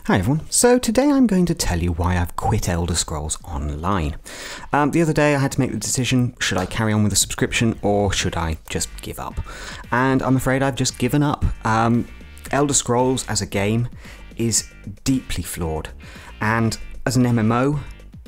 Hi everyone, so today I'm going to tell you why I've quit Elder Scrolls Online. The other day I had to make the decision, should I carry on with a subscription or should I just give up? And I'm afraid I've just given up. Elder Scrolls as a game is deeply flawed, and as an MMO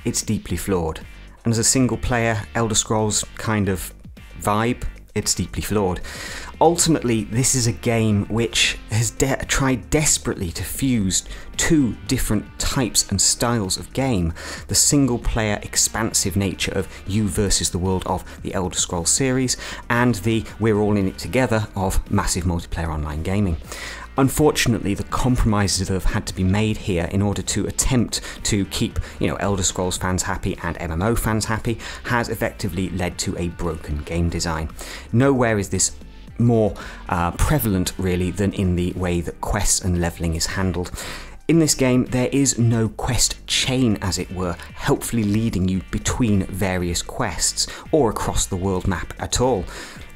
it's deeply flawed, and as a single player Elder Scrolls kind of vibe, it's deeply flawed. Ultimately, this is a game which has tried desperately to fuse two different types and styles of game. The single-player, expansive nature of you versus the world of the Elder Scrolls series, and the we're all in it together of massive multiplayer online gaming. Unfortunately, the compromises that have had to be made here in order to attempt to keep, Elder Scrolls fans happy and MMO fans happy has effectively led to a broken game design. Nowhere is this more prevalent really than in the way that quests and leveling is handled. In this game there is no quest chain, as it were, helpfully leading you between various quests or across the world map at all.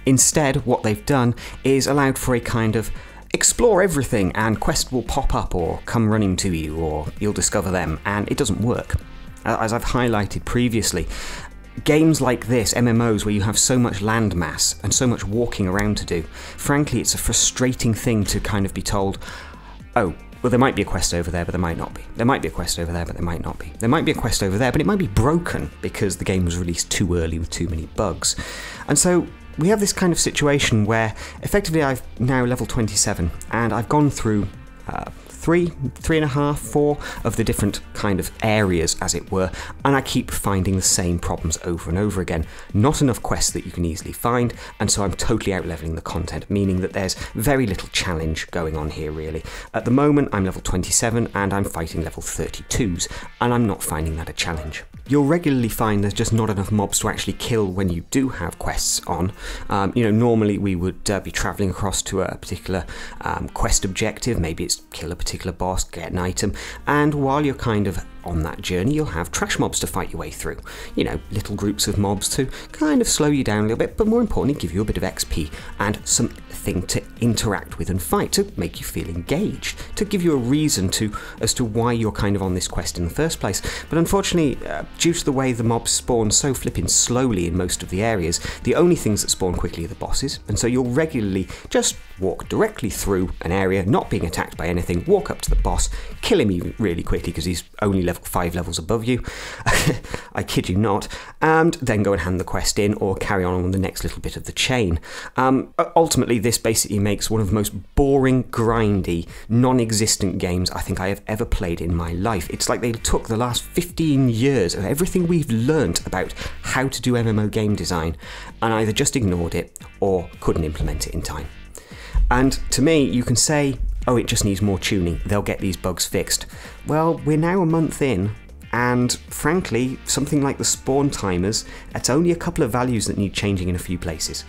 Instead, what they've done is allowed for a kind of explore everything and quests will pop up or come running to you or you'll discover them, and it doesn't work. As I've highlighted previously, games like this, MMOs, where you have so much landmass and so much walking around to do, frankly it's a frustrating thing to kind of be told, oh, well there might be a quest over there but there might not be. There might be a quest over there but there might not be. There might be a quest over there but it might be broken because the game was released too early with too many bugs. And so we have this kind of situation where effectively I've now level 27 and I've gone through 3.5, 4 of the different kind of areas, as it were, and I keep finding the same problems over and over again. Not enough quests that you can easily find, and so I'm totally out-leveling the content, meaning that there's very little challenge going on here really. At the moment I'm level 27 and I'm fighting level 32s, and I'm not finding that a challenge. You'll regularly find there's just not enough mobs to actually kill when you do have quests on. Normally we would be travelling across to a particular quest objective, maybe it's kill a particular boss, get an item, and while you're kind of on that journey you'll have trash mobs to fight your way through. Little groups of mobs to kind of slow you down a little bit, but more importantly give you a bit of XP and something to interact with and fight, to make you feel engaged, to give you a reason as to why you're kind of on this quest in the first place. But unfortunately, due to the way the mobs spawn so flipping slowly in most of the areas, the only things that spawn quickly are the bosses, and so you'll regularly just walk directly through an area, not being attacked by anything, walk up to the boss, kill him really quickly because he's only level 5 levels above you, I kid you not, and then go and hand the quest in or carry on with the next little bit of the chain. Ultimately this basically makes one of the most boring, grindy, non-existent games I think I have ever played in my life. It's like they took the last 15 years of everything we've learnt about how to do MMO game design and either just ignored it or couldn't implement it in time. And to me, you can say, oh, it just needs more tuning, they'll get these bugs fixed. Well, we're now a month in, and frankly, something like the spawn timers, it's only a couple of values that need changing in a few places,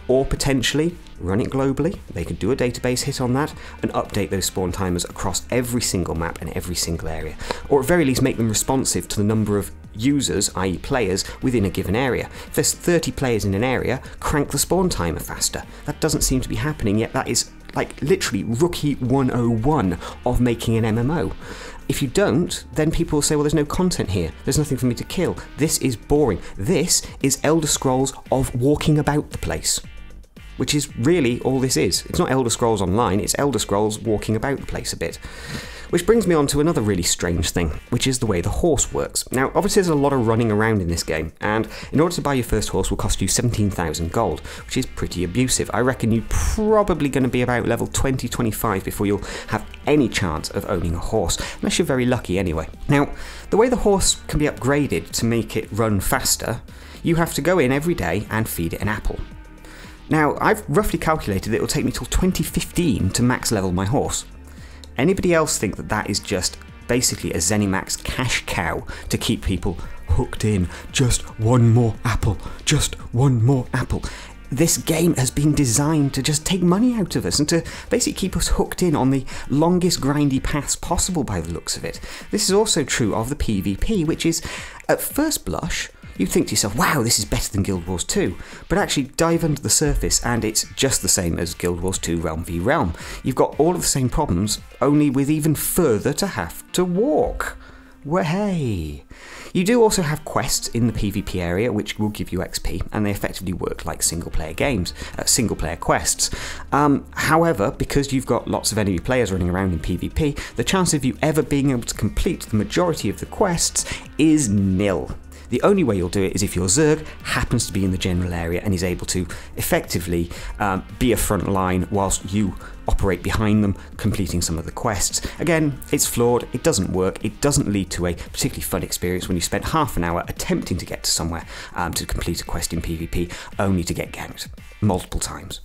or potentially run it globally. They could do a database hit on that and update those spawn timers across every single map and every single area, or at very least make them responsive to the number of users, i.e. players, within a given area. If there's 30 players in an area, crank the spawn timer faster. That doesn't seem to be happening, yet that is like literally rookie 101 of making an MMO. If you don't, then people will say, well, there's no content here, there's nothing for me to kill, this is boring. This is Elder Scrolls of walking about the place, which is really all this is. It's not Elder Scrolls Online, it's Elder Scrolls walking about the place a bit. Which brings me on to another really strange thing, which is the way the horse works. Now, obviously there's a lot of running around in this game, and in order to buy your first horse will cost you 17,000 gold, which is pretty abusive. I reckon you're probably going to be about level 20-25 before you'll have any chance of owning a horse, unless you're very lucky anyway. Now, the way the horse can be upgraded to make it run faster, you have to go in every day and feed it an apple. Now, I've roughly calculated that it will take me till 2015 to max level my horse. Anybody else think that that is just basically a ZeniMax cash cow to keep people hooked in? Just one more apple, just one more apple. This game has been designed to just take money out of us and to basically keep us hooked in on the longest grindy paths possible by the looks of it. This is also true of the PvP, which is, at first blush, you'd think to yourself, wow, this is better than Guild Wars 2. But actually dive under the surface and it's just the same as Guild Wars 2 Realm v Realm. You've got all of the same problems, only with even further to have to walk. Hey! You do also have quests in the PvP area which will give you XP, and they effectively work like single-player games, single-player quests. However, because you've got lots of enemy players running around in PvP, the chance of you ever being able to complete the majority of the quests is nil. The only way you'll do it is if your Zerg happens to be in the general area and is able to effectively be a front line whilst you operate behind them, completing some of the quests. Again, it's flawed, it doesn't work, it doesn't lead to a particularly fun experience when you spend half an hour attempting to get to somewhere to complete a quest in PvP, only to get ganked multiple times.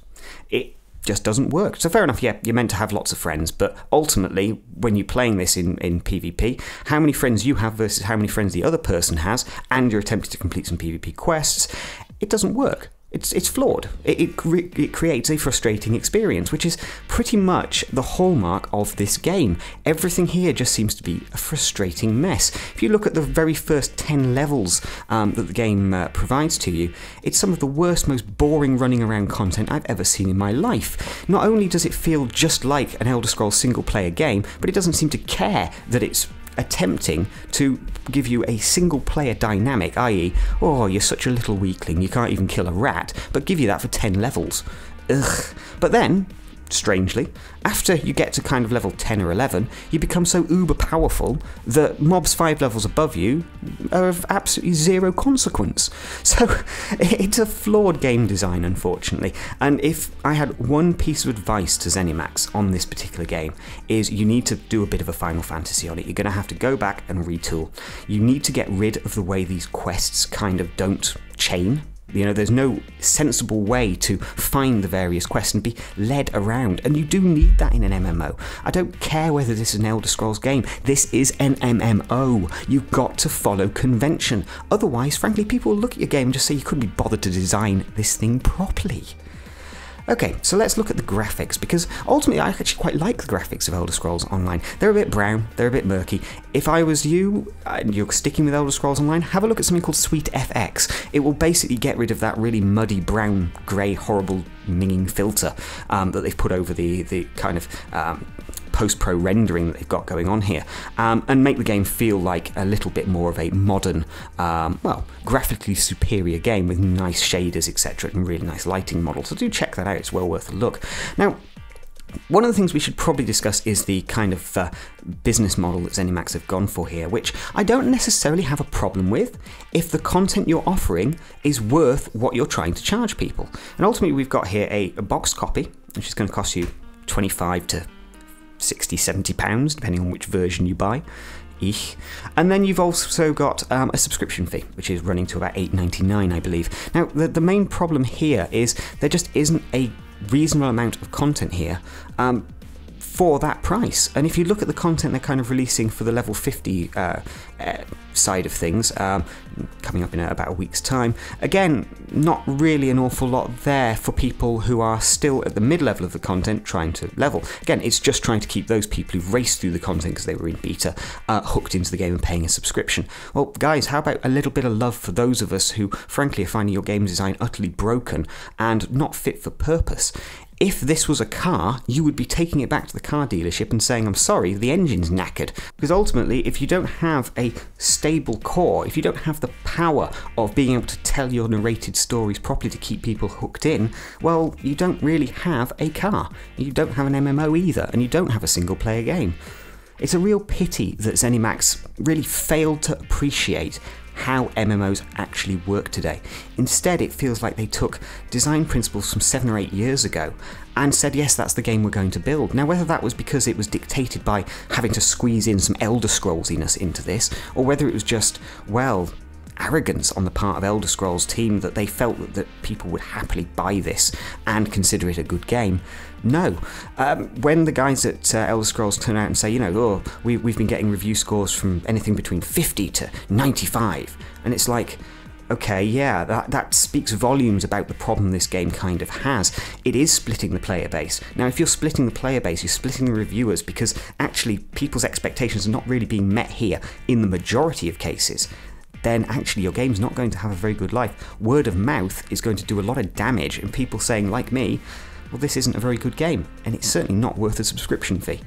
It just doesn't work. So fair enough, yeah, you're meant to have lots of friends, but ultimately, when you're playing this in PvP, how many friends you have versus how many friends the other person has, and you're attempting to complete some PvP quests, it doesn't work. It's flawed. It creates a frustrating experience, which is pretty much the hallmark of this game. Everything here just seems to be a frustrating mess. If you look at the very first 10 levels that the game provides to you, it's some of the worst, most boring running around content I've ever seen in my life. Not only does it feel just like an Elder Scrolls single-player game, but it doesn't seem to care that it's attempting to give you a single player dynamic, i.e., oh, you're such a little weakling, you can't even kill a rat, but give you that for 10 levels. Ugh. But then, strangely, after you get to kind of level 10 or 11, you become so uber powerful that mobs 5 levels above you are of absolutely zero consequence. So it's a flawed game design, unfortunately. And if I had one piece of advice to ZeniMax on this particular game, is you need to do a bit of a Final Fantasy on it. You're going to have to go back and retool. You need to get rid of the way these quests kind of don't chain. You know, there's no sensible way to find the various quests and be led around, and you do need that in an MMO. I don't care whether this is an Elder Scrolls game, this is an MMO. You've got to follow convention. Otherwise, frankly, people will look at your game and just say you couldn't be bothered to design this thing properly. Okay, so let's look at the graphics, because ultimately I actually quite like the graphics of Elder Scrolls Online. They're a bit brown, they're a bit murky. If I was you, and you're sticking with Elder Scrolls Online, have a look at something called Sweet FX. It will basically get rid of that really muddy, brown, grey, horrible minging filter that they've put over the kind of post-pro rendering that they've got going on here, and make the game feel like a little bit more of a modern, well, graphically superior game with nice shaders, etc., and really nice lighting models. So do check that out, it's well worth a look. Now, one of the things we should probably discuss is the kind of business model that ZeniMax have gone for here, which I don't necessarily have a problem with if the content you're offering is worth what you're trying to charge people. And ultimately we've got here a boxed copy, which is going to cost you 25 to 60, 70 pounds, depending on which version you buy. And then you've also got a subscription fee, which is running to about $8.99, I believe. Now, the main problem here is there just isn't a reasonable amount of content here for that price. And if you look at the content they're kind of releasing for the level 50 side of things, coming up in about a week's time, again, not really an awful lot there for people who are still at the mid-level of the content trying to level. Again, it's just trying to keep those people who've raced through the content because they were in beta hooked into the game and paying a subscription. Well, guys, how about a little bit of love for those of us who, frankly, are finding your game design utterly broken and not fit for purpose? If this was a car, you would be taking it back to the car dealership and saying, I'm sorry, the engine's knackered. Because ultimately, if you don't have a stable core, if you don't have the power of being able to tell your narrated stories properly to keep people hooked in, well, you don't really have a car. You don't have an MMO either, and you don't have a single-player game. It's a real pity that ZeniMax really failed to appreciate how MMOs actually work today. Instead, it feels like they took design principles from 7 or 8 years ago and said, yes, that's the game we're going to build. Now, whether that was because it was dictated by having to squeeze in some Elder Scrollsiness into this, or whether it was just, well, arrogance on the part of Elder Scrolls team that they felt that people would happily buy this and consider it a good game. No. When the guys at Elder Scrolls turn out and say, you know, oh, we've been getting review scores from anything between 50 to 95, and it's like, okay, yeah, that speaks volumes about the problem this game kind of has. It is splitting the player base. Now, if you're splitting the player base, you're splitting the reviewers, because actually people's expectations are not really being met here in the majority of cases. then actually your game's not going to have a very good life. Word of mouth is going to do a lot of damage, and people saying, like me, well, this isn't a very good game, and it's certainly not worth a subscription fee.